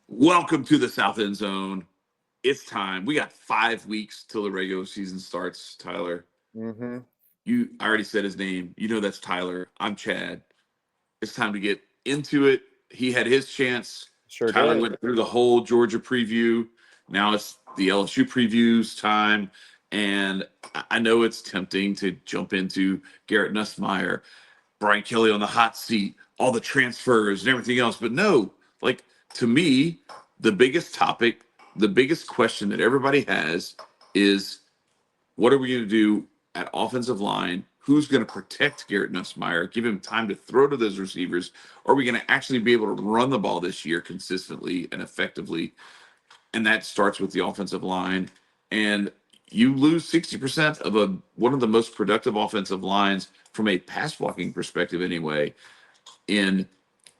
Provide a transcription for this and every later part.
Welcome to the South End Zone. It's time. We got 5 weeks till the regular season starts, Tyler. Mm-hmm. I already said his name. You know that's Tyler. I'm Chad. It's time to get into it. He had his chance. Sure Tyler did. went through the whole Georgia preview. Now it's the LSU previews time. And I know it's tempting to jump into Garrett Nussmeier, Brian Kelly on the hot seat, all the transfers and everything else. But no, like to me, the biggest topic, the biggest question that everybody has is what are we going to do at offensive line? Who's going to protect Garrett Nussmeier, give him time to throw to those receivers? Are we going to actually be able to run the ball this year consistently and effectively? And that starts with the offensive line. And you lose 60% of one of the most productive offensive lines from a pass blocking perspective anyway in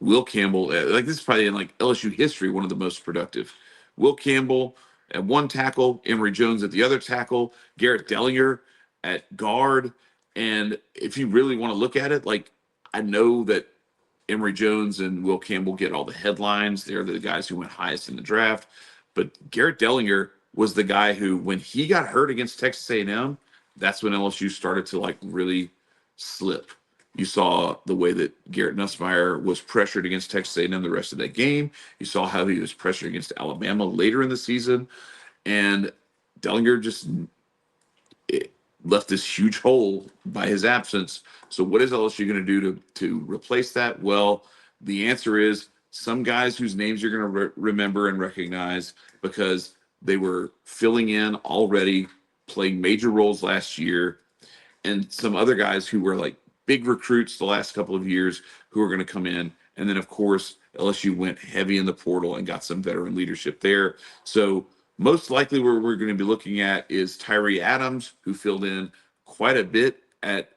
Will Campbell. Like this is probably in like LSU history, one of the most productive. Will Campbell at one tackle, Emory Jones at the other tackle, Garrett Dellinger at guard. And if you really want to look at it, like I know that Emory Jones and Will Campbell get all the headlines. They're the guys who went highest in the draft. But Garrett Dellinger was the guy who, when he got hurt against Texas A&M, that's when LSU started to like really slip. You saw the way that Garrett Nussmeier was pressured against Texas A&M the rest of that game. You saw how he was pressured against Alabama later in the season, and Dellinger just it left this huge hole by his absence. So what is LSU going to do to replace that? Well, the answer is some guys whose names you're going to remember and recognize because they were filling in already, playing major roles last year, and some other guys who were like big recruits the last couple of years who are going to come in. And then, of course, LSU went heavy in the portal and got some veteran leadership there. So, most likely, where we're going to be looking at is Tyree Adams, who filled in quite a bit at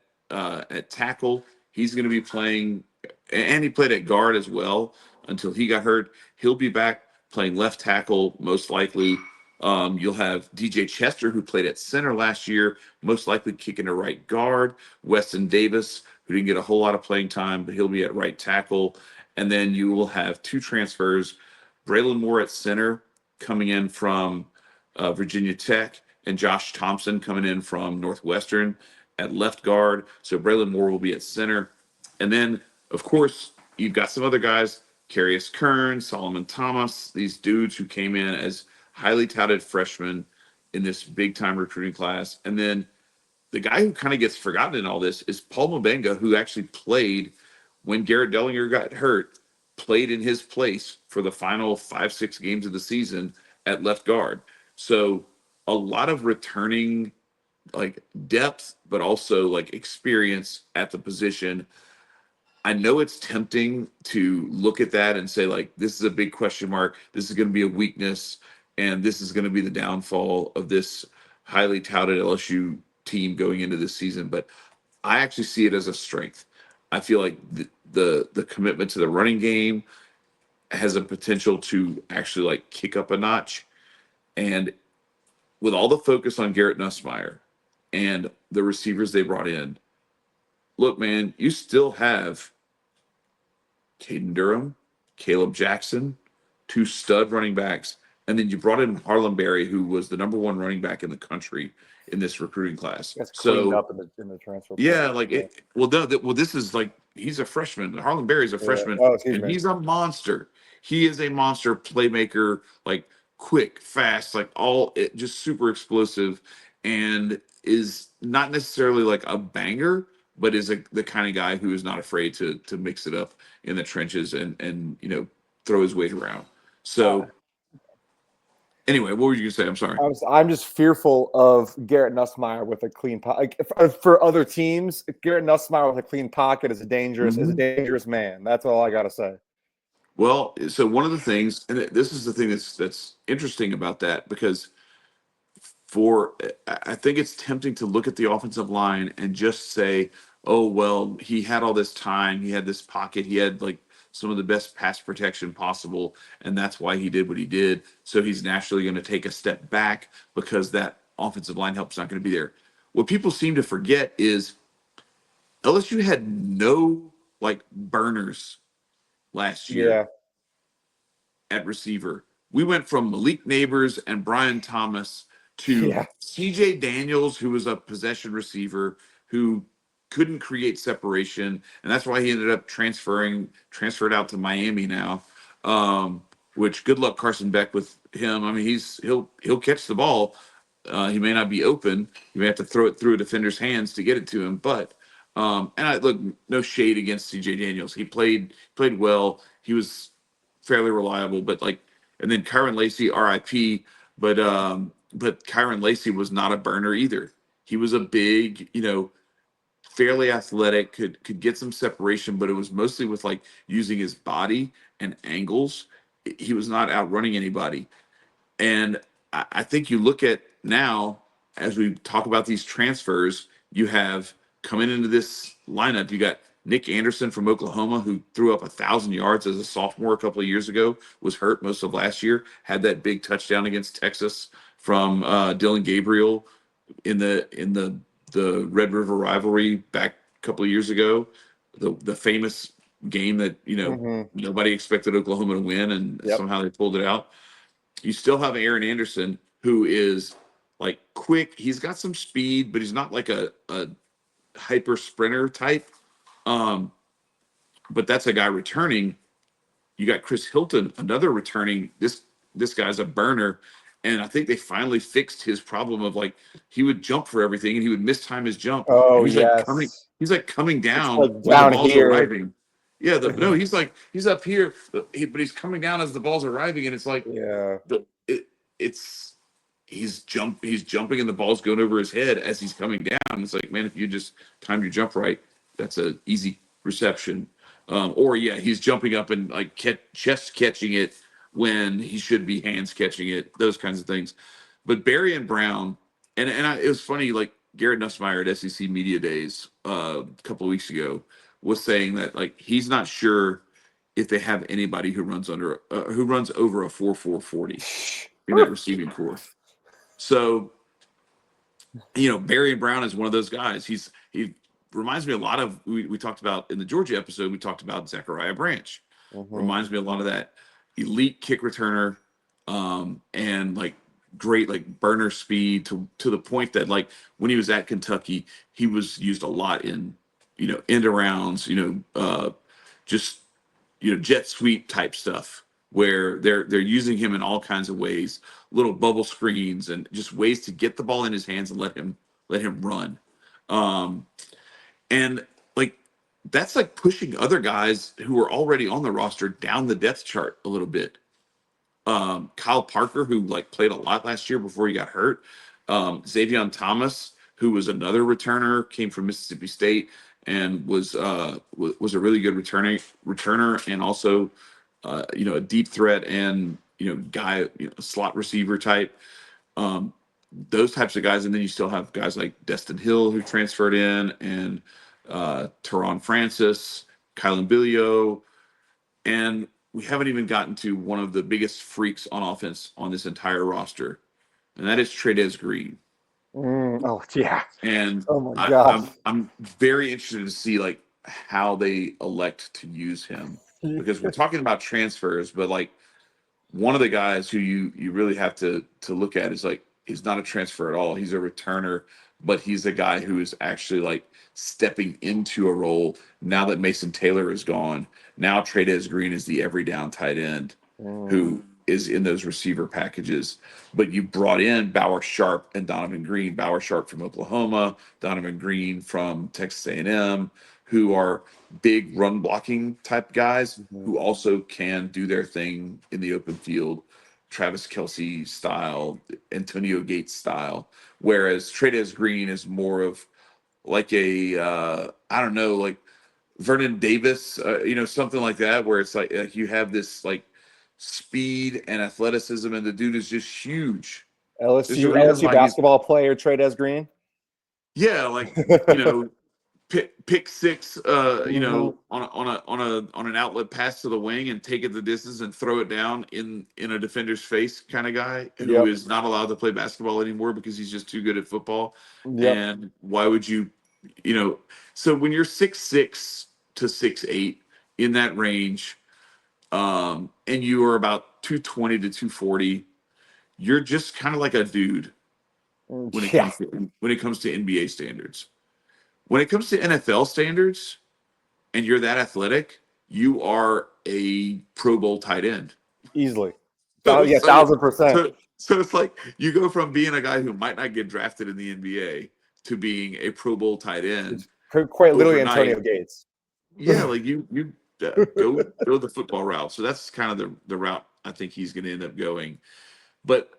tackle. He's going to be playing, and he played at guard as well until he got hurt. He'll be back playing left tackle, most likely. You'll have DJ Chester, who played at center last year, most likely kicking to right guard. Weston Davis, who didn't get a whole lot of playing time, but he'll be at right tackle. And then you will have two transfers, Braylon Moore at center coming in from Virginia Tech, and Josh Thompson coming in from Northwestern at left guard. So Braylon Moore will be at center. And then, of course, you've got some other guys, Carius Kern, Solomon Thomas, these dudes who came in as highly touted freshmen in this big time recruiting class. And then the guy who kind of gets forgotten in all this is Paul Mabenga, who actually played when Garrett Dellinger got hurt, played in his place for the final 5, 6 games of the season at left guard. So a lot of returning like depth, but also like experience at the position. I know it's tempting to look at that and say, like, this is a big question mark. This is going to be a weakness, and this is going to be the downfall of this highly touted LSU team going into this season. But I actually see it as a strength. I feel like the commitment to the running game has a potential to actually like kick up a notch. And with all the focus on Garrett Nussmeier and the receivers they brought in, look, man, you still have Caden Durham, Caleb Jackson, two stud running backs, and then you brought in Harlem Berry, who was the number one running back in the country in this recruiting class. That's cleaned So up in the transfer yeah, portal. like Yeah. it. Well, well, this is like he's a freshman. Harlem Berry's a Yeah. freshman, Oh, excuse and me. he's a monster. He is a monster playmaker, like quick, fast, like all it, just super explosive, and is not necessarily like a banger, but is the kind of guy who is not afraid to mix it up in the trenches and throw his weight around. Uh, So anyway, what were you gonna say? I'm sorry. I'm just fearful of Garrett Nussmeier with a clean pocket. Like, for other teams, Garrett Nussmeier with a clean pocket is a dangerous man. That's all I gotta say. Well, so one of the things, and this is the thing that's interesting about that, because for I think it's tempting to look at the offensive line and just say, oh well, he had all this time, he had this pocket, he had like some of the best pass protection possible, and that's why he did what he did. So he's naturally going to take a step back because that offensive line help's not going to be there. What people seem to forget is LSU had no like burners last year. Yeah. at receiver. We went from Malik Neighbors and Brian Thomas to Yeah. C.J. Daniels, who was a possession receiver who couldn't create separation, and that's why he ended up transferred out to Miami now. Which good luck Carson Beck with him. I mean, he'll catch the ball. He may not be open. You may have to throw it through a defender's hands to get it to him. But and I look, no shade against C.J. Daniels. He played well. He was fairly reliable. But like, and then Kyron Lacy, R.I.P. But Kyron Lacy was not a burner either. He was a big, fairly athletic, could get some separation, but it was mostly with like using his body and angles. He was not outrunning anybody. And I think you look at now, as we talk about these transfers, you have coming into this lineup, you got Nick Anderson from Oklahoma, who threw up 1,000 yards as a sophomore a couple of years ago, was hurt most of last year, had that big touchdown against Texas from Dylan Gabriel in the Red River rivalry back a couple of years ago, the famous game that nobody expected Oklahoma to win, and Yep. somehow they pulled it out. You still have Aaron Anderson, who is like quick. He's got some speed, but he's not like a hyper sprinter type. Um, but that's a guy returning. You got Chris Hilton, another returning. This guy's a burner, and I think they finally fixed his problem of like he would jump for everything and he would mistime his jump, Oh and he's like coming. yes. He's like coming It's down like when the down ball's here. arriving. Yeah, no, he's up here, but he's coming down as the ball's arriving, and it's like Yeah. it's he's jumping and the ball's going over his head as he's coming down. It's like, man, if you just time your jump right, that's an easy reception. Or yeah, he's jumping up and like chest catching it when he should be hands catching it. Those kinds of things. But Barry and Brown, it was funny. Like Garrett Nussmeier at SEC Media Days a couple of weeks ago was saying that like he's not sure if they have anybody who runs over a 4.40 in that receiving core. So, Barry Brown is one of those guys. He reminds me a lot of we talked about in the Georgia episode. We talked about Zachariah Branch. Reminds me a lot of that elite kick returner, and like great like burner speed to the point that like when he was at Kentucky, he was used a lot in end arounds, just jet sweep type stuff where they're using him in all kinds of ways, little bubble screens and just ways to get the ball in his hands and let him run. Um, and like that's like pushing other guys who are already on the roster down the depth chart a little bit. Kyle Parker, who like played a lot last year before he got hurt. Xavier Thomas, who was another returner, came from Mississippi State and was a really good returner, and also a deep threat and guy, slot receiver type. Um, those types of guys, and then you still have guys like Destin Hill who transferred in, and Teron Francis, Kylan Billio, and we haven't even gotten to one of the biggest freaks on offense on this entire roster, and that is Trey'Dez Green. Oh yeah. And Oh my I'm God. I'm very interested to see like how they elect to use him, because we're talking about transfers, but like one of the guys who you really have to look at is like he's not a transfer at all. He's a returner, but he's a guy who is actually like stepping into a role now that Mason Taylor is gone. Now Trey'Dez Green is the every down tight end who is in those receiver packages. But you brought in Bauer Sharp and Donovan Green. Bauer Sharp from Oklahoma, Donovan Green from Texas A&M, who are big run blocking type guys who also can do their thing in the open field, Travis Kelce style, Antonio Gates style. Whereas Trey'Dez Green is more of like a I don't know, like Vernon Davis, something like that, where it's like you have this like speed and athleticism, and the dude is just huge. There's a reason LSU why he's basketball player Trey'Dez Green. yeah, like you know, pick six, Mhm. on an outlet pass to the wing and take it the distance and throw it down in a defender's face kind of guy who Yep. is not allowed to play basketball anymore because he's just too good at football. Yep. And why would you, so when you're 6'6" to 6'8" in that range, and you are about 220 to 240, you're just kind of like a dude when it Yeah, comes to NBA standards. When it comes to NFL standards, and you're that athletic, you are a Pro Bowl tight end. easily. So Yeah, so 1000%. so it's like you go from being a guy who might not get drafted in the NBA to being a Pro Bowl tight end It's quite literally overnight. Antonio Gates. Yeah, like you go the football route. So that's kind of the route I think he's going to end up going. But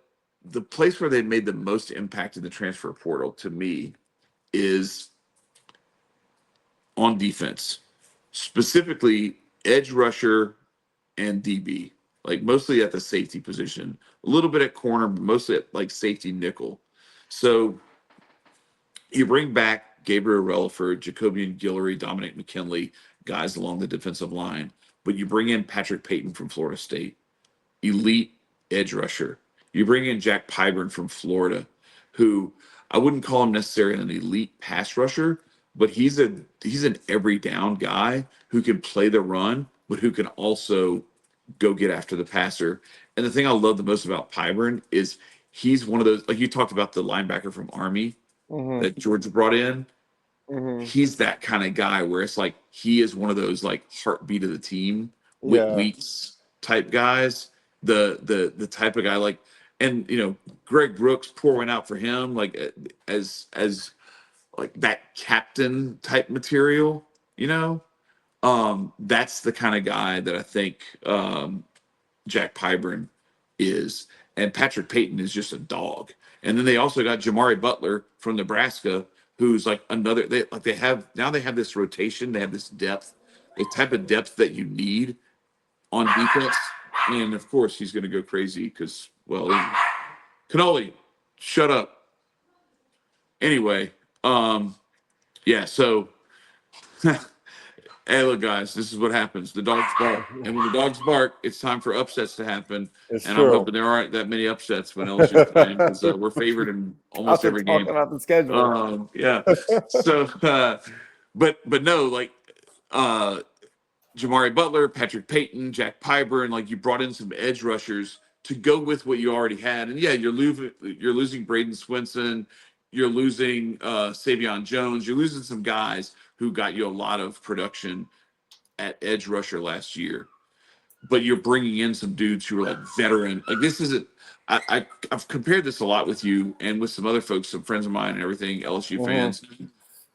the place where they made the most impact in the transfer portal to me is on defense, specifically edge rusher and DB, like mostly at the safety position, a little bit at corner, but mostly at like safety nickel. So you bring back Gabriel Relaford, Jacobian Guillory, Dominic McKinley, guys along the defensive line, but you bring in Patrick Payton from Florida State, elite edge rusher. You bring in Jack Pyburn from Florida, who I wouldn't call him necessarily an elite pass rusher, but he's an every down guy who can play the run, but who can also go get after the passer. And the thing I love the most about Pyburn is he's one of those, like you talked about the linebacker from Army Hmm. that Georgia brought in. Hmm. He's that kind of guy where it's like he is one of those like heartbeat of the team, Whit Yeah. Weeks type guys. The type of guy like, and Greg Brooks, pour one out for him, like as like that captain type material, you know. That's the kind of guy that I think Jack Pyburn is, and Patrick Payton is just a dog. And then they also got Jamari Butler from Nebraska, who's like another. They have this rotation, they have this depth, the type of depth that you need on defense. And of course, he's going to go crazy because, well, Cannoli, shut up. Anyway, yeah. So hey, look, guys, this is what happens. The dogs bark. And when the dogs bark, it's time for upsets to happen. It's And I'm true. hoping there aren't that many upsets when LSU is playing because we're favored in almost After every game. talking about the schedule. Yeah. So, but no, like uh, Jamari Butler, Patrick Payton, Jack Pyburn, like you brought in some edge rushers to go with what you already had. And yeah, you're losing Braden Swinson, you're losing Savion Jones, you're losing some guys who got you a lot of production at edge rusher last year, but you're bringing in some dudes who are like veteran. Like this isn't. I've compared this a lot with you and with some other folks, some friends of mine and everything, LSU Hmm. fans.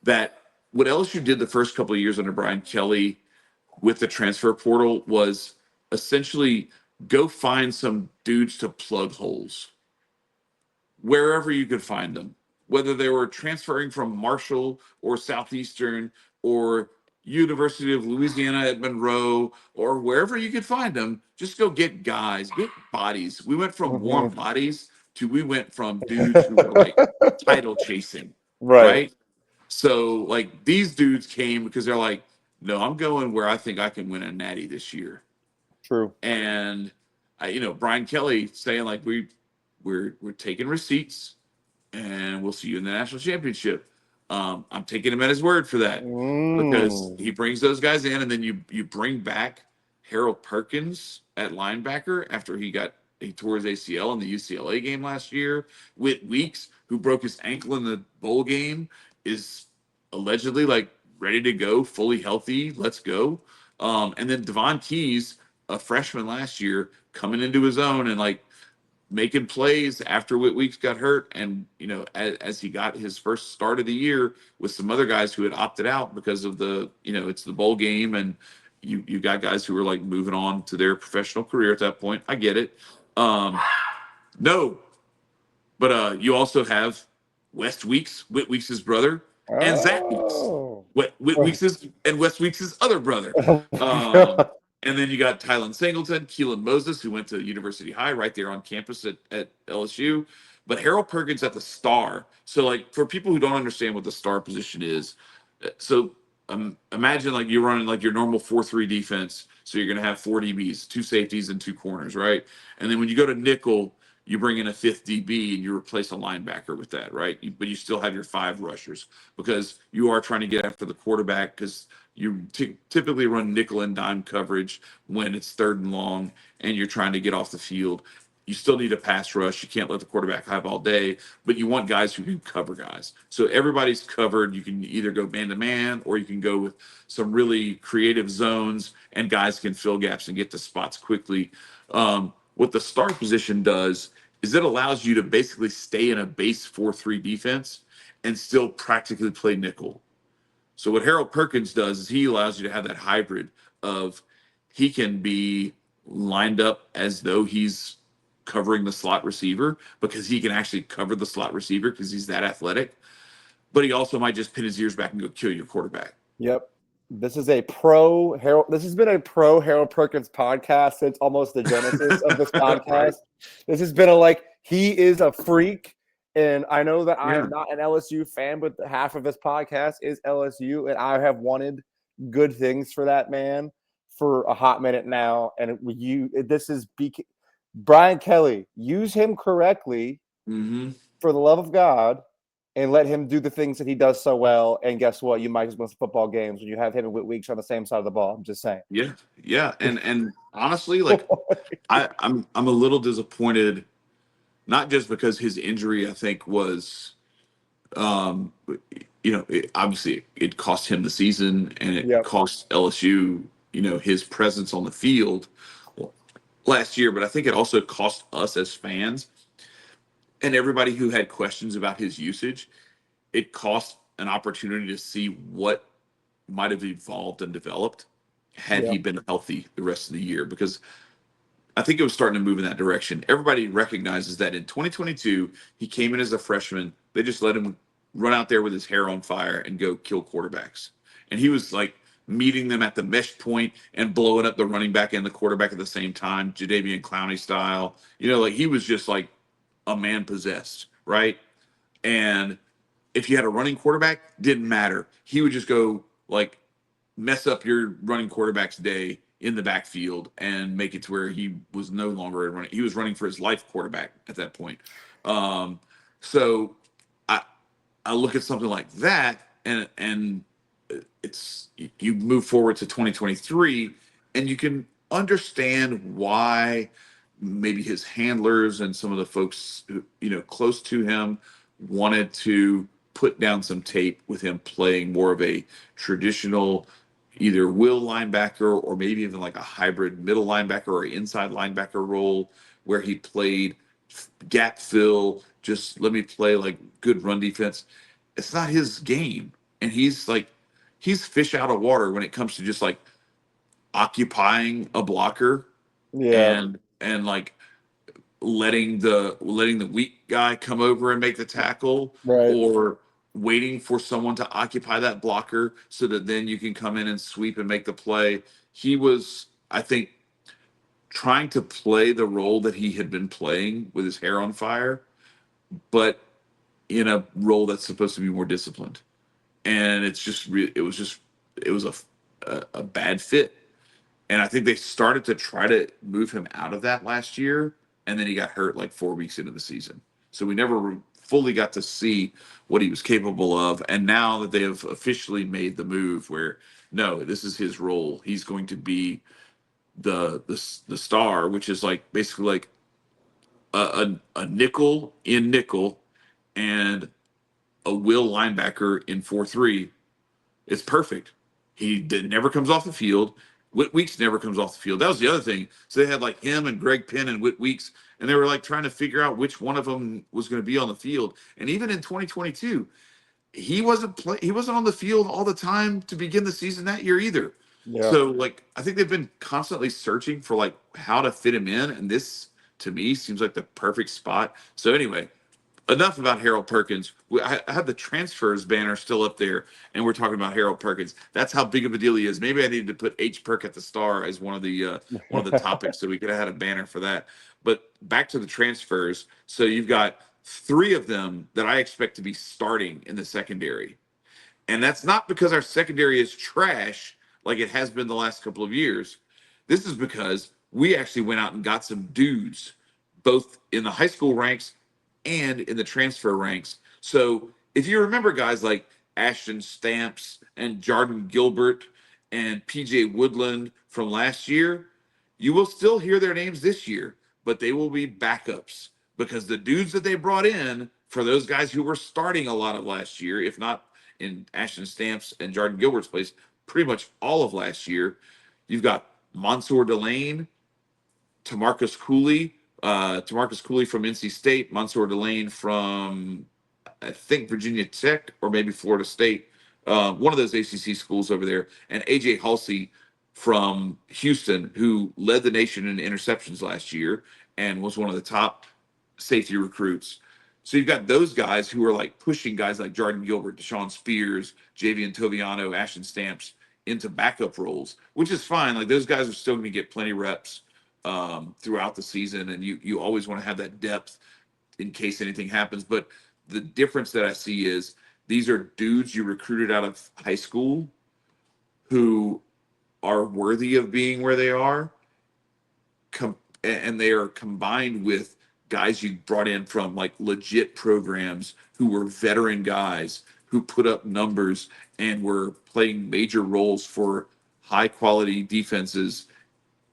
That what LSU did the first couple of years under Brian Kelly with the transfer portal was essentially go find some dudes to plug holes wherever you could find them, whether they were transferring from Marshall or Southeastern or University of Louisiana at Monroe or wherever you could find them. Just go get guys, get bodies. We went from warm Hmm. bodies to we went from dudes who were like title chasing, Right. right? So like these dudes came because they're like, no, I'm going where I think I can win a natty this year. True. And Brian Kelly saying like we're taking receipts and we'll see you in the national championship. I'm taking him at his word for that because Mm. he brings those guys in, and then you bring back Harold Perkins at linebacker after he tore his ACL in the UCLA game last year. Whit Weeks, who broke his ankle in the bowl game, is allegedly like ready to go, fully healthy. Let's go. And then Devon Keys, a freshman last year, coming into his own and like making plays after Whit Weeks got hurt, and as he got his first start of the year with some other guys who had opted out because of it's the bowl game, and you got guys who were like moving on to their professional career at that point. I get it. No, but you also have Whit Weeks' brother, and Zach Weeks. Oh. Whit Weeks' and West Weeks' other brother. Oh my Um, God. and then you got Tylen Singleton, Keelan Moses, who went to University High right there on campus at LSU. But Harold Perkins at the star. So, like, for people who don't understand what the star position is, so imagine like you're running like your normal 4-3 defense. So you're going to have four DBs, two safeties, and two corners, right? And then when you go to nickel, you bring in a fifth DB and you replace a linebacker with that, right? But you still have your 5 rushers because you are trying to get after the quarterback because you typically run nickel and dime coverage when it's 3rd and long and you're trying to get off the field. You still need a pass rush. You can't let the quarterback have all day, but you want guys who can cover guys. So everybody's covered. You can either go man to man or you can go with some really creative zones and guys can fill gaps and get to spots quickly. What the star position does is it allows you to basically stay in a base 4-3 defense and still practically play nickel. So what Harold Perkins does is he allows you to have that hybrid of he can be lined up as though he's covering the slot receiver because he can actually cover the slot receiver because he's that athletic. But he also might just pin his ears back and go kill your quarterback. Yep. This is a pro Harold. This has been a pro Harold Perkins podcast since almost the genesis of this podcast. Right. This has been he is a freak. And I know that I am not an LSU fan, but half of this podcast is LSU. And I have wanted good things for that man for a hot minute now. And this is Brian Kelly. Use him correctly for the love of God. And let him do the things that he does so well. And guess what? You might just win some football games when you have him and Whit Weeks on the same side of the ball. I'm just saying. Yeah. And honestly, I'm a little disappointed, not just because his injury, I think, was, obviously it cost him the season and it cost LSU, his presence on the field last year. But I think it also cost us as fans and everybody who had questions about his usage. It cost an opportunity to see what might have evolved and developed had he been healthy the rest of the year, because I think it was starting to move in that direction. Everybody recognizes that in 2022, he came in as a freshman. They just let him run out there with his hair on fire and go kill quarterbacks. And he was meeting them at the mesh point and blowing up the running back and the quarterback at the same time, Jadeveon Clowney style. He was just a man possessed, right? And if you had a running quarterback, didn't matter. He would just go mess up your running quarterback's day in the backfield and make it to where he was no longer running. He was running for his life quarterback at that point. So I look at something like that and it's, you move forward to 2023 and you can understand why maybe his handlers and some of the folks who, close to him wanted to put down some tape with him playing more of a traditional either will linebacker or maybe even a hybrid middle linebacker or inside linebacker role where he played gap fill, just let me play good run defense. It's not his game. And he's fish out of water when it comes to just occupying a blocker and letting the weak guy come over and make the tackle, right, or waiting for someone to occupy that blocker so that then you can come in and sweep and make the play. He was, I think, trying to play the role that he had been playing with his hair on fire, but in a role that's supposed to be more disciplined. And it was a bad fit. And I think they started to try to move him out of that last year. And then he got hurt 4 weeks into the season. So we never fully got to see what he was capable of. And now that they have officially made the move where, no, this is his role. He's going to be the star, which is basically a nickel in nickel and a will linebacker in 4-3. It's perfect. He never comes off the field. Whit Weeks never comes off the field. That was the other thing. So they had him and Greg Penn and Whit Weeks, and they were trying to figure out which one of them was going to be on the field. And even in 2022, he wasn't on the field all the time to begin the season that year either. Yeah. So I think they've been constantly searching for how to fit him in, and this to me seems like the perfect spot. So anyway, enough about Harold Perkins. I have the transfers banner still up there, and we're talking about Harold Perkins. That's how big of a deal he is. Maybe I needed to put H. Perk at the star as one of the topics, so we could have had a banner for that. But back to the transfers. So you've got 3 of them that I expect to be starting in the secondary, and that's not because our secondary is trash like it has been the last couple of years. This is because we actually went out and got some dudes, both in the high school ranks and in the transfer ranks. So if you remember guys like Ashton Stamps and Jordan Gilbert and PJ Woodland from last year, you will still hear their names this year, but they will be backups because the dudes that they brought in for those guys who were starting a lot of last year, if not in Ashton Stamps and Jordan Gilbert's place, pretty much all of last year, you've got Mansour Delane, Tamarcus Cooley from NC State, Mansour Delane from I think Virginia Tech or maybe Florida State, one of those ACC schools over there, and AJ Halsey from Houston, who led the nation in interceptions last year and was one of the top safety recruits. So you've got those guys who are like pushing guys like Jordan Gilbert, Deshaun Spears, Javian Toviano, Ashton Stamps into backup roles, which is fine. Like those guys are still going to get plenty reps throughout the season, and you always want to have that depth in case anything happens. But the difference that I see is these are dudes you recruited out of high school who are worthy of being where they are, and they are combined with guys you brought in from like legit programs who were veteran guys who put up numbers and were playing major roles for high quality defenses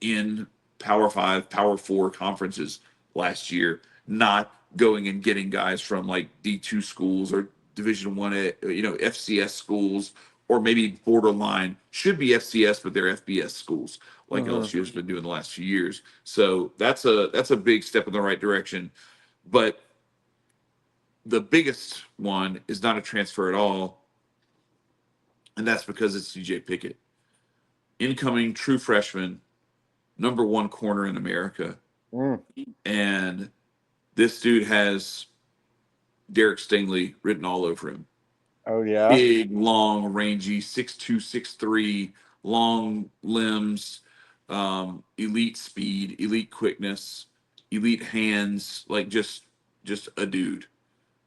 in Power Five, Power Four conferences last year, not going and getting guys from like D2 schools or Division One, FCS schools, or maybe borderline should be FCS, but they're FBS schools like LSU has been doing the last few years. So that's a big step in the right direction. But the biggest one is not a transfer at all, and that's because it's CJ Pickett, incoming true freshman, number one corner in America. And this dude has Derek Stingley written all over him. Oh, yeah. Big, long, rangy, 6'2", 6'3", long limbs, elite speed, elite quickness, elite hands, like just a dude.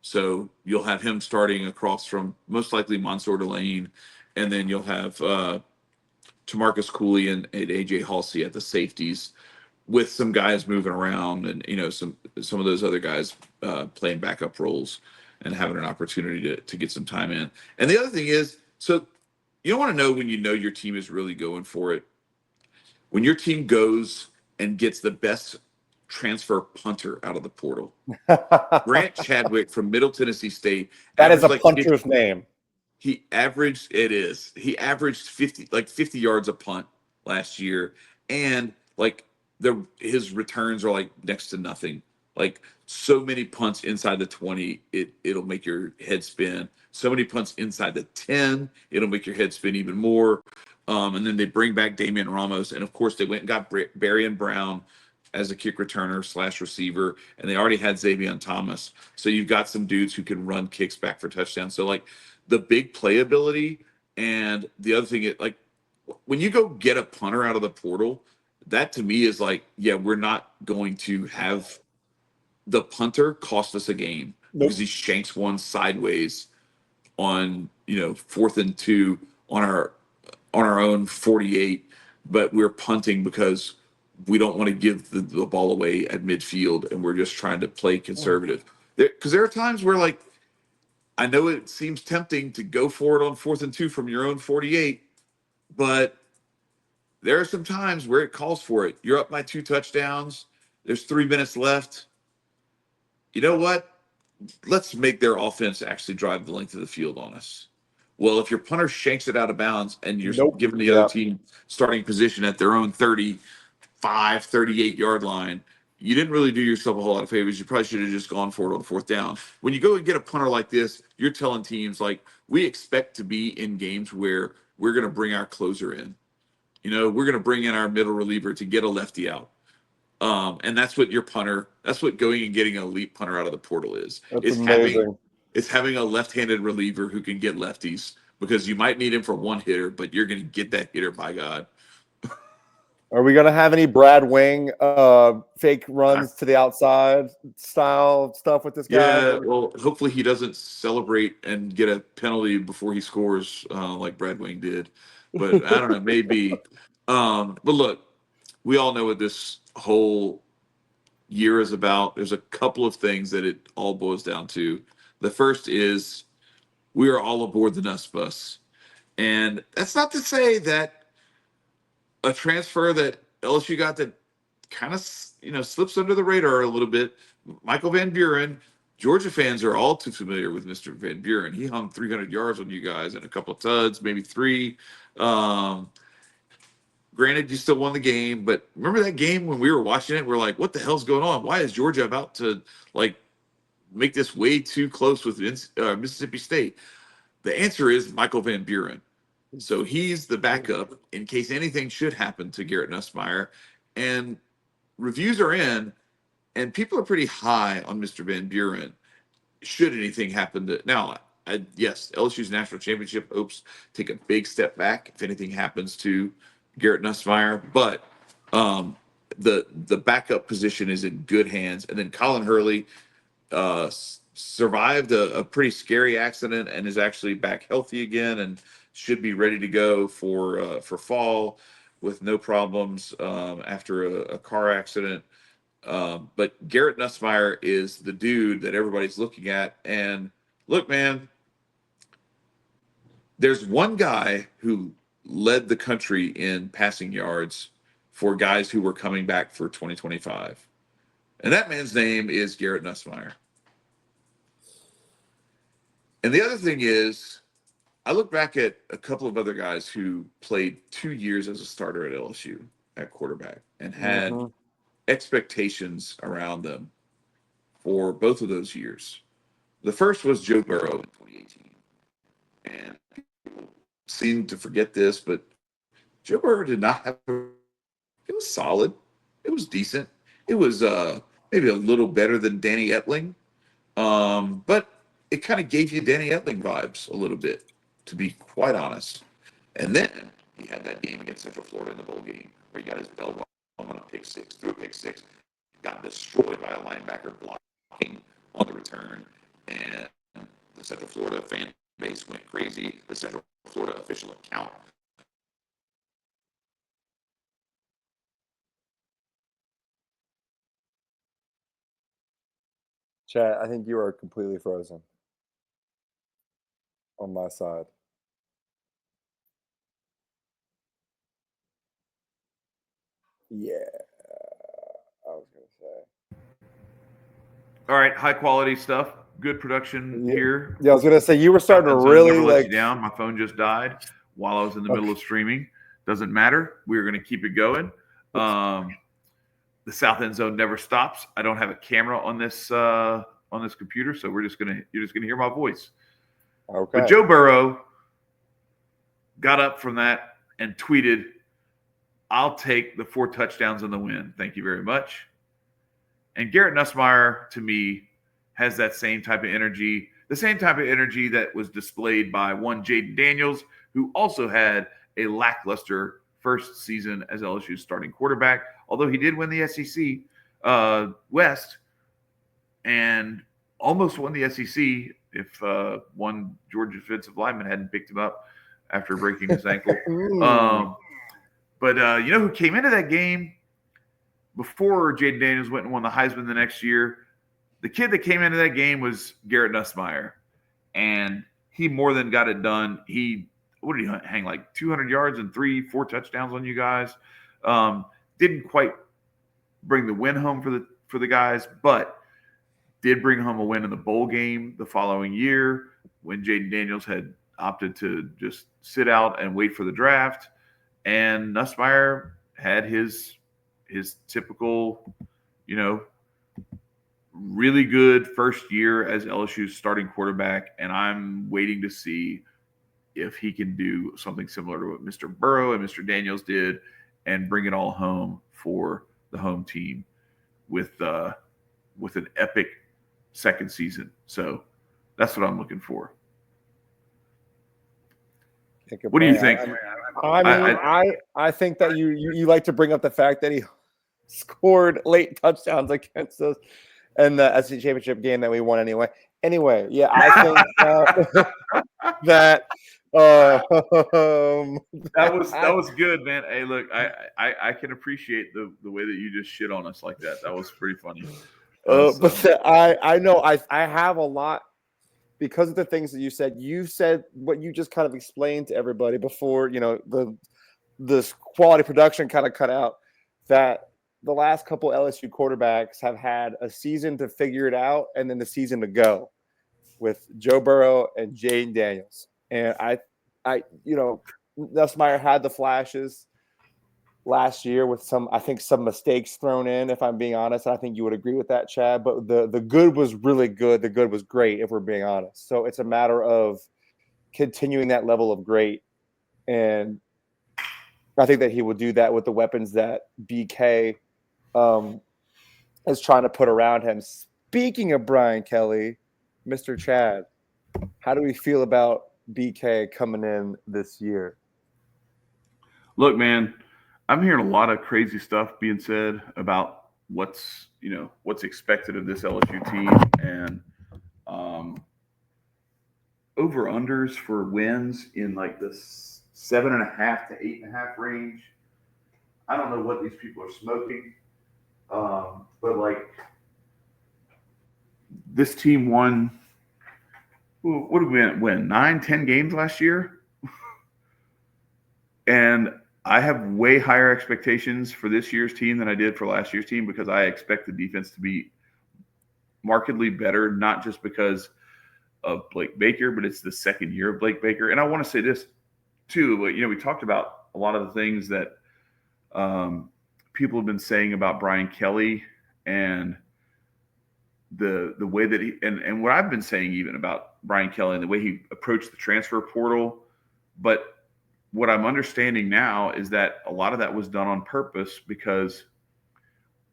So you'll have him starting across from most likely Mansour Delane, and then you'll have Tamarcus Cooley and AJ Halsey at the safeties, with some guys moving around, and some of those other guys playing backup roles and having an opportunity to get some time in. And the other thing is, so you don't want to know when you know your team is really going for it. When your team goes and gets the best transfer punter out of the portal. Grant Chadwick from Middle Tennessee State. That is a like punter's name. He averaged 50 yards a punt last year, and like his returns are like next to nothing. Like so many punts inside the 20, it'll make your head spin. So many punts inside the 10, it'll make your head spin even more. And then they bring back Damian Ramos, and of course they went and got Barrion Brown as a kick returner / receiver, and they already had Xavier Thomas. So you've got some dudes who can run kicks back for touchdowns. So like the big playability, and the other thing is like when you go get a punter out of the portal, that to me is like, yeah, we're not going to have the punter cost us a game because he shanks one sideways on 4th and 2 on our own 48, but we're punting because we don't want to give the ball away at midfield, and we're just trying to play conservative. Because there are times where like I know it seems tempting to go for it on 4th and 2 from your own 48, but there are some times where it calls for it. You're up by 2 touchdowns. There's 3 minutes left. You know what? Let's make their offense actually drive the length of the field on us. Well, if your punter shanks it out of bounds and you're giving the other team starting position at their own 35, 38-yard line, you didn't really do yourself a whole lot of favors. You probably should have just gone for it on 4th down. When you go and get a punter like this, you're telling teams, like, we expect to be in games where we're going to bring our closer in. We're going to bring in our middle reliever to get a lefty out. And that's what that's what going and getting an elite punter out of the portal is. That's amazing. It's having a left-handed reliever who can get lefties, because you might need him for one hitter, but you're going to get that hitter, by God. Are we going to have any Brad Wing fake runs to the outside style stuff with this guy? Yeah, well, hopefully he doesn't celebrate and get a penalty before he scores like Brad Wing did. But I don't know, maybe. But look, we all know what this whole year is about, there's a couple of things that it all boils down to. The first is we are all aboard the Nuss bus. And that's not to say that a transfer that LSU got that kind of, slips under the radar a little bit. Michael Van Buren, Georgia fans are all too familiar with Mr. Van Buren. He hung 300 yards on you guys and a couple of tuds, maybe three. Granted, you still won the game, but remember that game when we were watching it? We're like, what the hell's going on? Why is Georgia about to make this way too close with Mississippi State? The answer is Michael Van Buren. So he's the backup in case anything should happen to Garrett Nussmeier. And reviews are in, and people are pretty high on Mr. Van Buren. Should anything happen to now, yes, LSU's national championship hopes take a big step back if anything happens to Garrett Nussmeier, but the backup position is in good hands. And then Colin Hurley survived a pretty scary accident and is actually back healthy again and should be ready to go for fall with no problems after a car accident. But Garrett Nussmeier is the dude that everybody's looking at. And look, man, there's one guy who led the country in passing yards for guys who were coming back for 2025. And that man's name is Garrett Nussmeier. And the other thing is, I look back at a couple of other guys who played 2 years as a starter at LSU at quarterback and had expectations around them for both of those years. The first was Joe Burrow in 2018. And people seem to forget this, but Joe Burrow did not have it was solid. It was decent. It was maybe a little better than Danny Etling. But it kind of gave you Danny Etling vibes a little bit, to be quite honest. And then he had that game against Central Florida in the bowl game where he got his bell rung on a pick six, threw a pick six, got destroyed by a linebacker blocking on the return. And the Central Florida fan base went crazy. The Central Florida official account Chat, I think you are completely frozen on my side. Yeah, I was going to say. All right, high quality stuff. Good production here. Yeah, I was going to say you were starting to really never let you down. My phone just died while I was in the middle of streaming. Doesn't matter. We're going to keep it going. The south end zone never stops. I don't have a camera on this computer, so you're just gonna hear my voice. Okay. But Joe Burrow got up from that and tweeted, "I'll take the 4 touchdowns and the win. Thank you very much." And Garrett Nussmeier, to me, has that same type of energy, the same type of energy that was displayed by one Jaden Daniels, who also had a lackluster first season as LSU's starting quarterback, although he did win the SEC West and almost won the SEC if one Georgia defensive lineman hadn't picked him up after breaking his ankle. But you know who came into that game before Jaden Daniels went and won the Heisman the next year? The kid that came into that game was Garrett Nussmeier, and he more than got it done. What did he hang, like 200 yards and 4 touchdowns on you guys? Didn't quite bring the win home for the guys, but did bring home a win in the bowl game the following year when Jaden Daniels had opted to just sit out and wait for the draft. And Nussmeier had his typical, really good first year as LSU's starting quarterback, and I'm waiting to see if he can do something similar to what Mr. Burrow and Mr. Daniels did and bring it all home for the home team with an epic second season. So that's what I'm looking for. What do you think? I think that you like to bring up the fact that he scored late touchdowns against us in the SEC championship game that we won anyway. Yeah, I think that That was good, man. Hey, look, I can appreciate the way that you just shit on us like that. That was pretty funny. I know I have a lot because of the things that you said. You said what you just kind of explained to everybody before, the quality production kind of cut out, that the last couple LSU quarterbacks have had a season to figure it out and then the season to go with Joe Burrow and Jane Daniels. And Nussmeier had the flashes last year with some mistakes thrown in, if I'm being honest. I think you would agree with that, Chad. But the good was really good. The good was great, if we're being honest. So it's a matter of continuing that level of great. And I think that he will do that with the weapons that BK is trying to put around him. Speaking of Brian Kelly, Mr. Chad, how do we feel about BK coming in this year? Look, man, I'm hearing a lot of crazy stuff being said about what's expected of this LSU team, and over unders for wins in like the 7.5 to 8.5 range. I don't know what these people are smoking, but like this team won. What did we win? 9-10 games last year, and I have way higher expectations for this year's team than I did for last year's team, because I expect the defense to be markedly better, not just because of Blake Baker, but it's the second year of Blake Baker. And I want to say this too, we talked about a lot of the things that people have been saying about Brian Kelly and the way that he and what I've been saying even about Brian Kelly and the way he approached the transfer portal. But what I'm understanding now is that a lot of that was done on purpose, because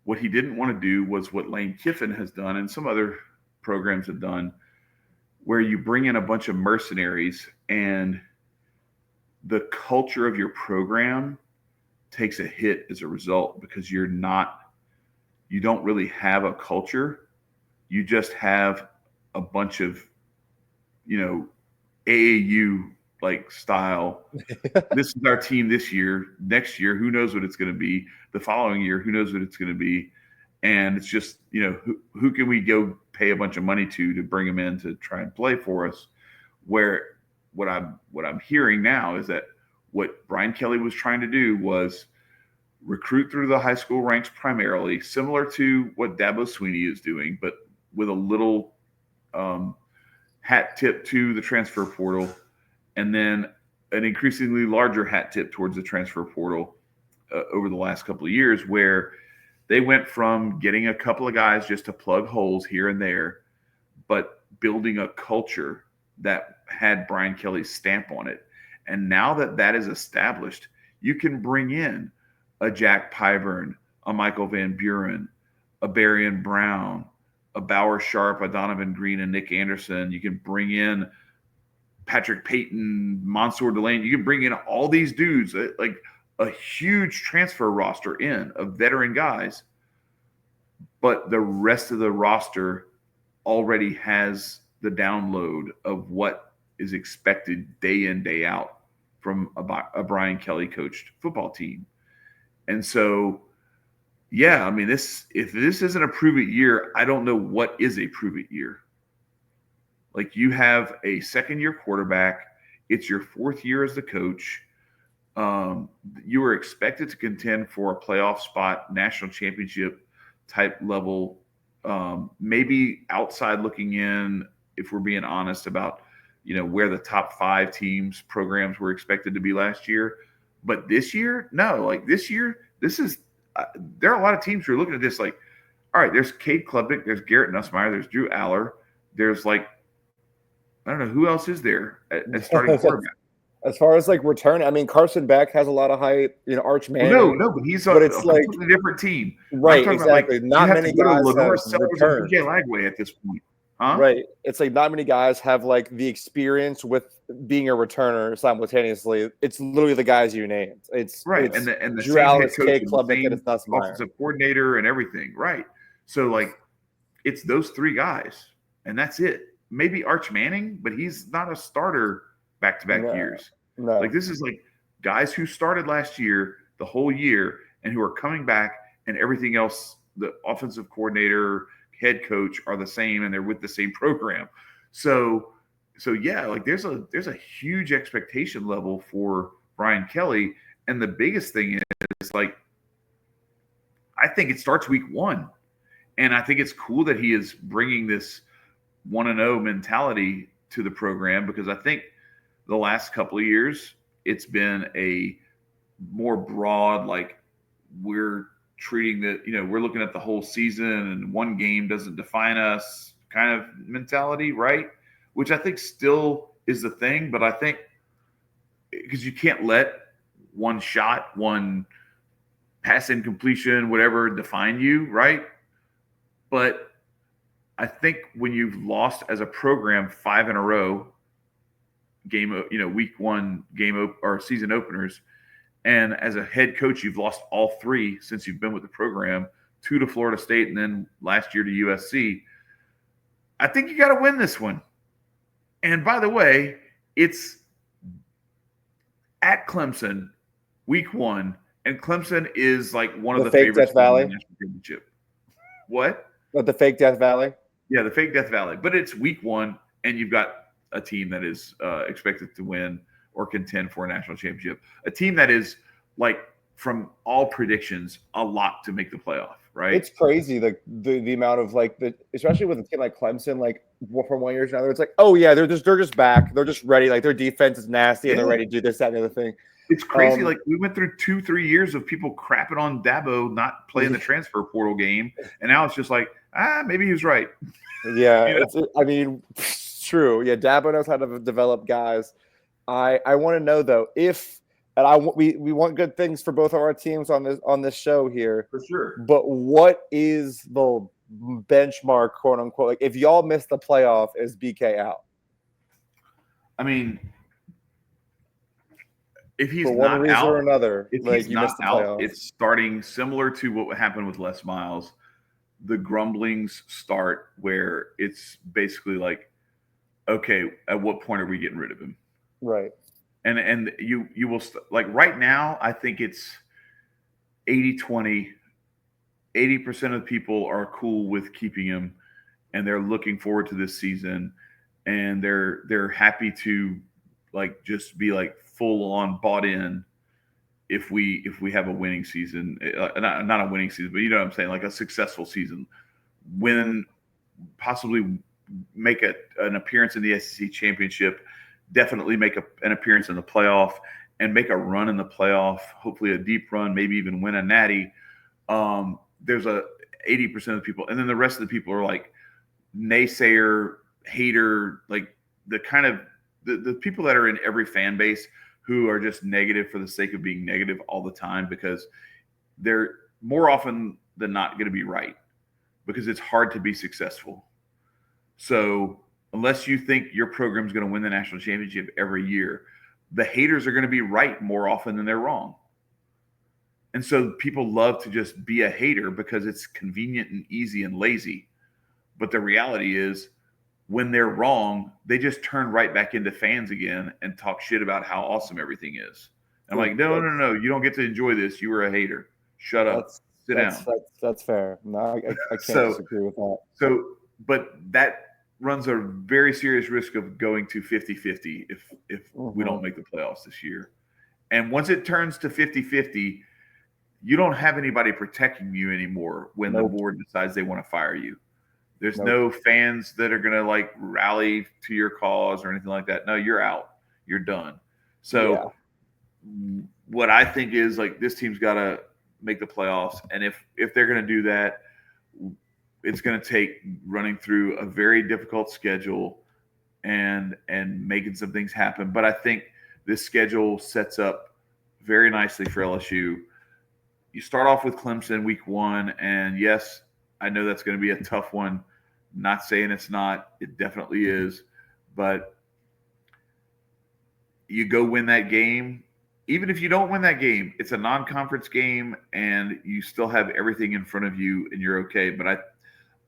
what he didn't want to do was what Lane Kiffin has done and some other programs have done, where you bring in a bunch of mercenaries and the culture of your program takes a hit as a result, because you don't really have a culture. You just have a bunch of, AAU like style. This is our team this year. Next year, who knows what it's going to be? The following year, who knows what it's going to be? And it's just, who can we go pay a bunch of money to bring them in to try and play for us? Where what I'm hearing now is that what Brian Kelly was trying to do was recruit through the high school ranks primarily, similar to what Dabo Swinney is doing, but with a little hat tip to the transfer portal, and then an increasingly larger hat tip towards the transfer portal over the last couple of years, where they went from getting a couple of guys just to plug holes here and there, but building a culture that had Brian Kelly's stamp on it. And now that is established, you can bring in a Jack Pyburn, a Michael Van Buren, a Barian Brown, a Bauer Sharp, a Donovan Green, and Nick Anderson. You can bring in Patrick Payton, Mansour Delane. You can bring in all these dudes, like a huge transfer roster of veteran guys. But the rest of the roster already has the download of what is expected day in, day out from a Brian Kelly coached football team. And so, yeah, I mean, if this isn't a prove it year, I don't know what is a prove it year. Like, you have a second-year quarterback. It's your fourth year as the coach. You are expected to contend for a playoff spot, national championship type level, maybe outside looking in, if we're being honest about, where the top 5 teams programs were expected to be last year. But this year, no, like this year, there are a lot of teams who are looking at this like, all right, there's Cade Klubnik, there's Garrett Nussmeier, there's Drew Aller, there's like, I don't know, who else is there at starting quarterback? As far as like return, I mean, Carson Beck has a lot of hype. Arch Manning. No, but he's on a completely different team. Right, exactly. About, not many guys have returned. PJ Lagway at this point. Huh? Right. It's like not many guys have like the experience with being a returner simultaneously. It's literally the guys you named. It's right, it's and the Drew same Aller, head coach, Cade Klubnik, and it's Nussmeier. Offensive coordinator and everything. Right. So like, it's those 3 guys, and that's it. Maybe Arch Manning, but he's not a starter back-to-back No, years. no. Like this is like guys who started last year, the whole year, and who are coming back, and everything else, the offensive coordinator, head coach are the same, and they're with the same program. So yeah, like there's a huge expectation level for Brian Kelly, and the biggest thing is like I think it starts week 1, and I think it's cool that he is bringing this 1-0 mentality to the program, because I think the last couple of years it's been a more broad, like we're treating we're looking at the whole season and one game doesn't define us kind of mentality, right? Which I think still is the thing, but I think because you can't let one shot, one pass incompletion, whatever define you, right? But I think when you've lost as a program 5 in a row, week 1 or season openers, and as a head coach, you've lost all 3 since you've been with the program, 2 to Florida State, and then last year to USC. I think you got to win this one. And by the way, it's at Clemson, week 1, and Clemson is like one of the fake favorites Death Valley? to win the national championship. What? The fake Death Valley? Yeah, the fake Death Valley. But it's week 1, and you've got a team that is expected to win or contend for a national championship. A team that is, like, from all predictions, a lot to make the playoff, right? It's crazy, the amount of especially with a team like Clemson, like from 1 year to another, it's like, oh yeah, they're just back, they're just ready, like their defense is nasty, and they're ready to do this, that, and the other thing. It's crazy. Like we went through 2-3 yeyears of people crapping on Dabo not playing the transfer portal game, and now it's just like, maybe he was right. Yeah, it's true. Yeah, Dabo knows how to develop guys. I want to know though we want good things for both of our teams on this show here. For sure. But what is the benchmark, quote unquote? Like if y'all miss the playoff, is BK out? I mean, if he's for one not reason out, or another, if like he's you not missed the out, playoff. it's starting similar to what happened with Les Miles. The grumblings start where it's basically like, okay, at what point are we getting rid of him? Right. And you will like right now, I think it's 80-20. 80% of people are cool with keeping him, and they're looking forward to this season, and they're happy to like just be like full on bought in if we have a winning season, not a winning season, but you know what I'm saying, like a successful season, win, possibly make an appearance in the SEC championship, definitely make an appearance in the playoff, and make a run in the playoff, hopefully a deep run, maybe even win a natty. There's a 80% of the people, and then the rest of the people are like naysayer, hater, like the kind of the people that are in every fan base who are just negative for the sake of being negative all the time, because they're more often than not going to be right, because it's hard to be successful. So unless you think your program is going to win the national championship every year, the haters are going to be right more often than they're wrong. And so people love to just be a hater because it's convenient and easy and lazy. But the reality is, when they're wrong, they just turn right back into fans again and talk shit about how awesome everything is. And I'm like, no, you don't get to enjoy this. You were a hater. Shut up. Sit down. That's fair. No, I can't disagree with that. But that runs a very serious risk of going to 50-50 if we don't make the playoffs this year. And once it turns to 50-50, you don't have anybody protecting you anymore when the board decides they want to fire you. There's no fans that are going to like rally to your cause or anything like that. No, you're out. You're done. So what I think is, like, this team's got to make the playoffs. And if they're going to do that, it's going to take running through a very difficult schedule and making some things happen. But I think this schedule sets up very nicely for LSU. You start off with Clemson week 1, and yes, I know that's going to be a tough one. Not saying it's not. It definitely is. But you go win that game. Even if you don't win that game, it's a non-conference game, and you still have everything in front of you, and you're okay. But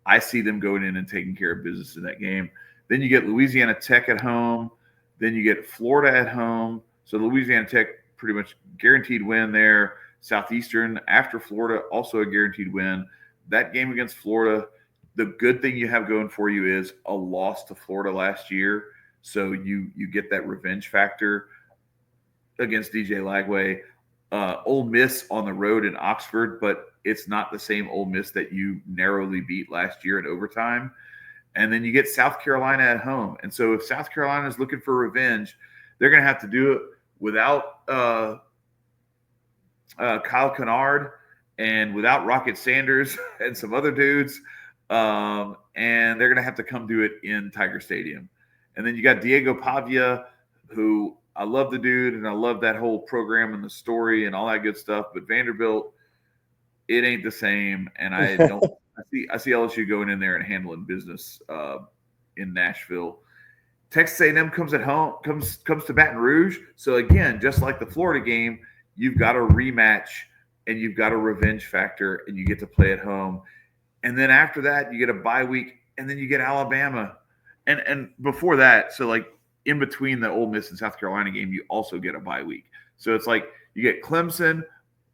I see them going in and taking care of business in that game. Then you get Louisiana Tech at home. Then you get Florida at home. So Louisiana Tech pretty much guaranteed win there. Southeastern after Florida, also a guaranteed win. That game against Florida, the good thing you have going for you is a loss to Florida last year. So you get that revenge factor against DJ Lagway. Ole Miss on the road in Oxford, but it's not the same Ole Miss that you narrowly beat last year in overtime. And then you get South Carolina at home. And so if South Carolina is looking for revenge, they're going to have to do it without Kyle Kennard and without Rocket Sanders and some other dudes. And they're going to have to come do it in Tiger Stadium. And then you got Diego Pavia, who I love the dude and I love that whole program and the story and all that good stuff. But Vanderbilt, it ain't the same. And I don't. I see LSU going in there and handling business in Nashville. Texas A&M comes to Baton Rouge. So again, just like the Florida game, you've got a rematch and you've got a revenge factor, and you get to play at home. And then after that, you get a bye week, and then you get Alabama. And before that, so like in between the Ole Miss and South Carolina game, you also get a bye week. So it's like you get Clemson,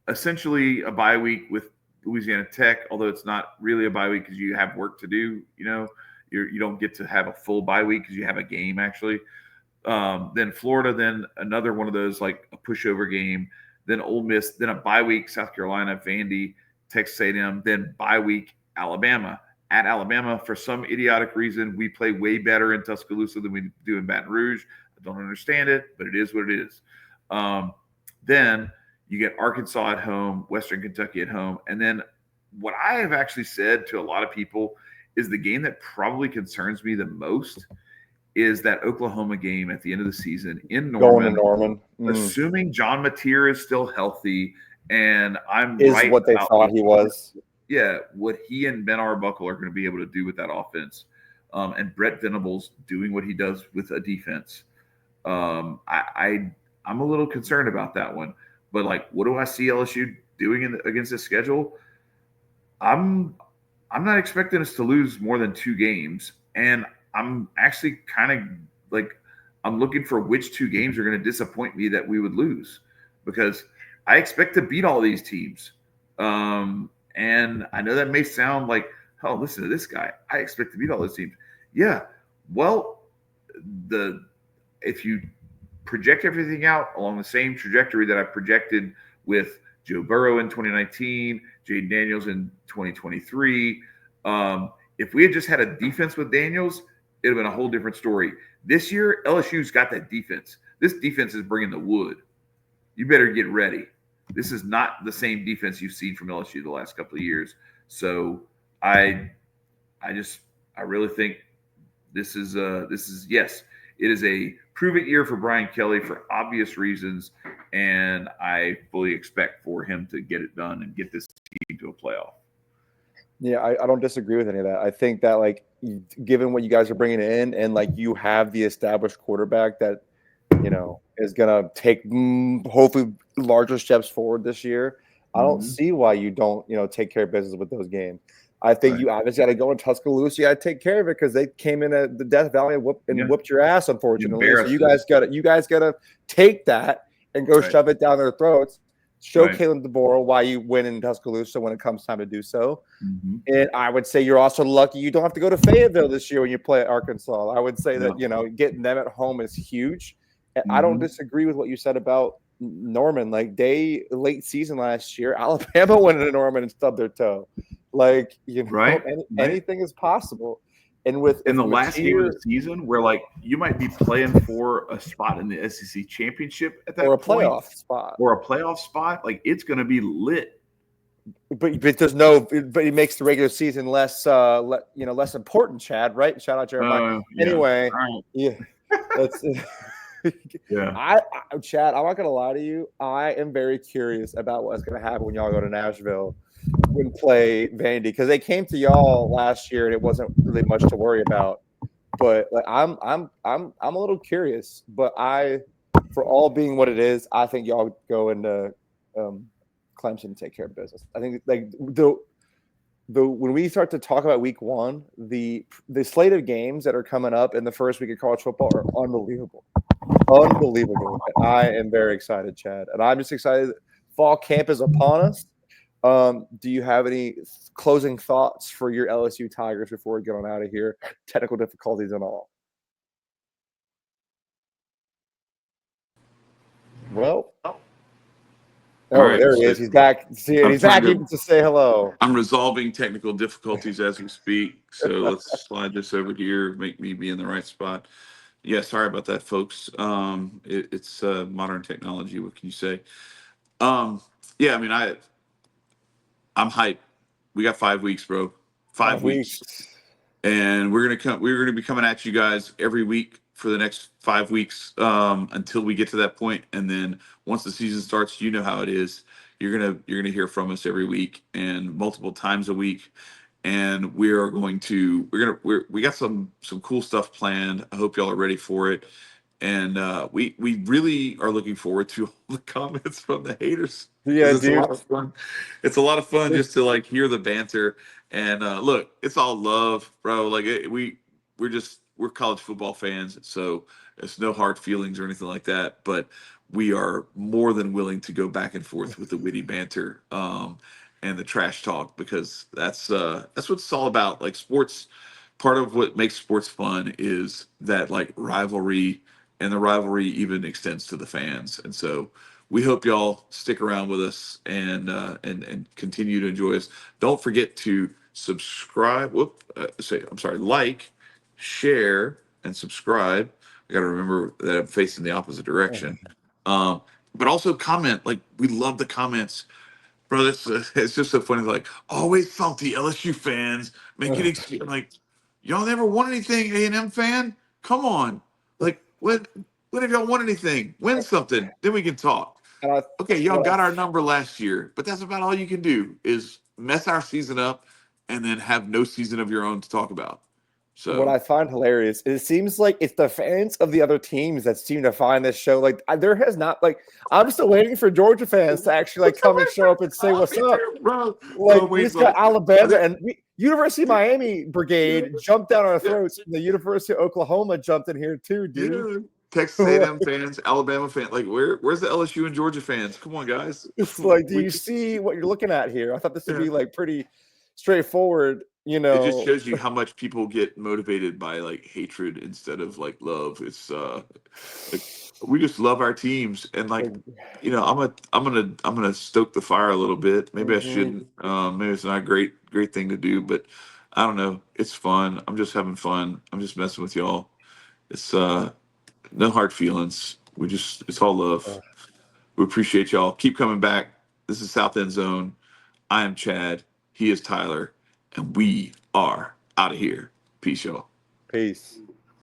essentially a bye week with Louisiana Tech, although it's not really a bye week because you have work to do. You don't get to have a full bye week because you have a game actually. Then Florida, then another one of those like a pushover game. Then Ole Miss, then a bye week South Carolina, Vandy, Texas A&M, then bye week Alabama. At Alabama, for some idiotic reason, we play way better in Tuscaloosa than we do in Baton Rouge. I don't understand it, but it is what it is. Then you get Arkansas at home, Western Kentucky at home. And then what I have actually said to a lot of people is the game that probably concerns me the most is that Oklahoma game at the end of the season in Norman. Going to Norman. Assuming John Mateer is still healthy, and I'm is right what they thought he was. Yeah, what he and Ben Arbuckle are going to be able to do with that offense. And Brett Venables doing what he does with a defense. I'm a little concerned about that one. But like, what do I see LSU doing against this schedule? I'm not expecting us to lose more than 2 games, and I'm actually kind of like I'm looking for which 2 games are going to disappoint me that we would lose, because I expect to beat all these teams. And I know that may sound like, oh, listen to this guy. I expect to beat all those teams. Yeah, well, if you project everything out along the same trajectory that I projected with Joe Burrow in 2019, Jaden Daniels in 2023. If we had just had a defense with Daniels, it would have been a whole different story. This year, LSU's got that defense. This defense is bringing the wood. You better get ready. This is not the same defense you've seen from LSU the last couple of years. So I really think this is yes, it is a prove it year for Brian Kelly for obvious reasons, and I fully expect for him to get it done and get this team to a playoff. Yeah, I don't disagree with any of that. I think that, like, given what you guys are bringing in, and like you have the established quarterback that, is going to take hopefully larger steps forward this year, I don't see why you don't, take care of business with those games. I think you obviously got to go in Tuscaloosa. You got to take care of it because they came in at the Death Valley and whooped your ass, unfortunately. So you guys got to take that and go shove it down their throats. Show Kalen DeBoer why you win in Tuscaloosa when it comes time to do so. And I would say you're also lucky you don't have to go to Fayetteville this year when you play at Arkansas. I would say that, getting them at home is huge. And I don't disagree with what you said about Norman. Like, late season last year, Alabama went into Norman and stubbed their toe. Like, anything is possible. And in the last game of the season, where like you might be playing for a spot in the SEC championship at that point, or a playoff spot, like it's going to be lit. But there's no. But it makes the regular season less important. Chad, right? Shout out Jeremiah. Anyway, that's. Chad, I'm not gonna lie to you. I am very curious about what's gonna happen when y'all go to Nashville and play Vandy, because they came to y'all last year and it wasn't really much to worry about. But like, I'm a little curious. But for all being what it is, I think y'all go into Clemson and take care of business. I think like when we start to talk about week 1, the slate of games that are coming up in the first week of college football are unbelievable. Unbelievable. I am very excited, Chad. And I'm just excited. Fall camp is upon us. Do you have any closing thoughts for your LSU Tigers before we get on out of here? Technical difficulties and all. Well, All right, there he so is. He's back. See, I'm he's back trying even to say hello. I'm resolving technical difficulties as we speak. So let's slide this over here, make me be in the right spot. Yeah, sorry about that, folks. It's modern technology. What can you say? Um, yeah, I mean, I'm hyped. We got 5 weeks, bro. 5 weeks. 5 weeks. And we're gonna be coming at you guys every week for the next 5 weeks, until we get to that point. And then once the season starts, you know how it is. You're gonna hear from us every week and multiple times a week. And we are going to we got some cool stuff planned. I hope y'all are ready for it. And we really are looking forward to all the comments from the haters, Yeah, because it's a dude. lot of fun. It's a lot of fun just to like hear the banter. And look, it's all love, bro. Like we're college football fans, so it's no hard feelings or anything like that. But we are more than willing to go back and forth with the witty banter, and the trash talk, because that's what it's all about. Like sports, part of what makes sports fun is that like rivalry, and the rivalry even extends to the fans. And so we hope y'all stick around with us and continue to enjoy us. Don't forget to subscribe. Like, share, and subscribe. I got to remember that I'm facing the opposite direction. Um, but also comment. Like, we love the comments. Bro, it's just so funny. Like, always salty LSU fans making excuse. Like, y'all never won anything, A&M fan? Come on. Like, when have y'all won anything? Win something, then we can talk. And I, Okay, y'all what I got our number last year, but that's about all you can do is mess our season up and then have no season of your own to talk about. what So I find hilarious, it seems like it's the fans of the other teams that seem to find this show. Like there has not like I'm still waiting for Georgia fans to actually like come and show up and say what's me up. too, bro. Like Bro, we wait, just got like, Alabama and University of Miami Brigade jumped down our yeah, throats. And the University of Oklahoma jumped in here too, dude. yeah. Texas A&M fans, Alabama fans, like where's the LSU and Georgia fans? Come on, guys. It's like, do We you see what you're looking at here? I thought this would yeah. be like pretty straightforward, you It just know. shows you how much people get motivated by like hatred instead of like love. It's like we just love our teams. And like, Like, I'm gonna stoke the fire a little bit. Maybe I mhm. shouldn't. Maybe it's not a great thing to do, but I don't know. It's fun. I'm just having fun. I'm just messing with y'all. It's no hard feelings. It's all love. We appreciate y'all. Keep coming back. This is South End Zone. I am Chad. He is Tyler, and we are out of here. Peace, y'all. Peace.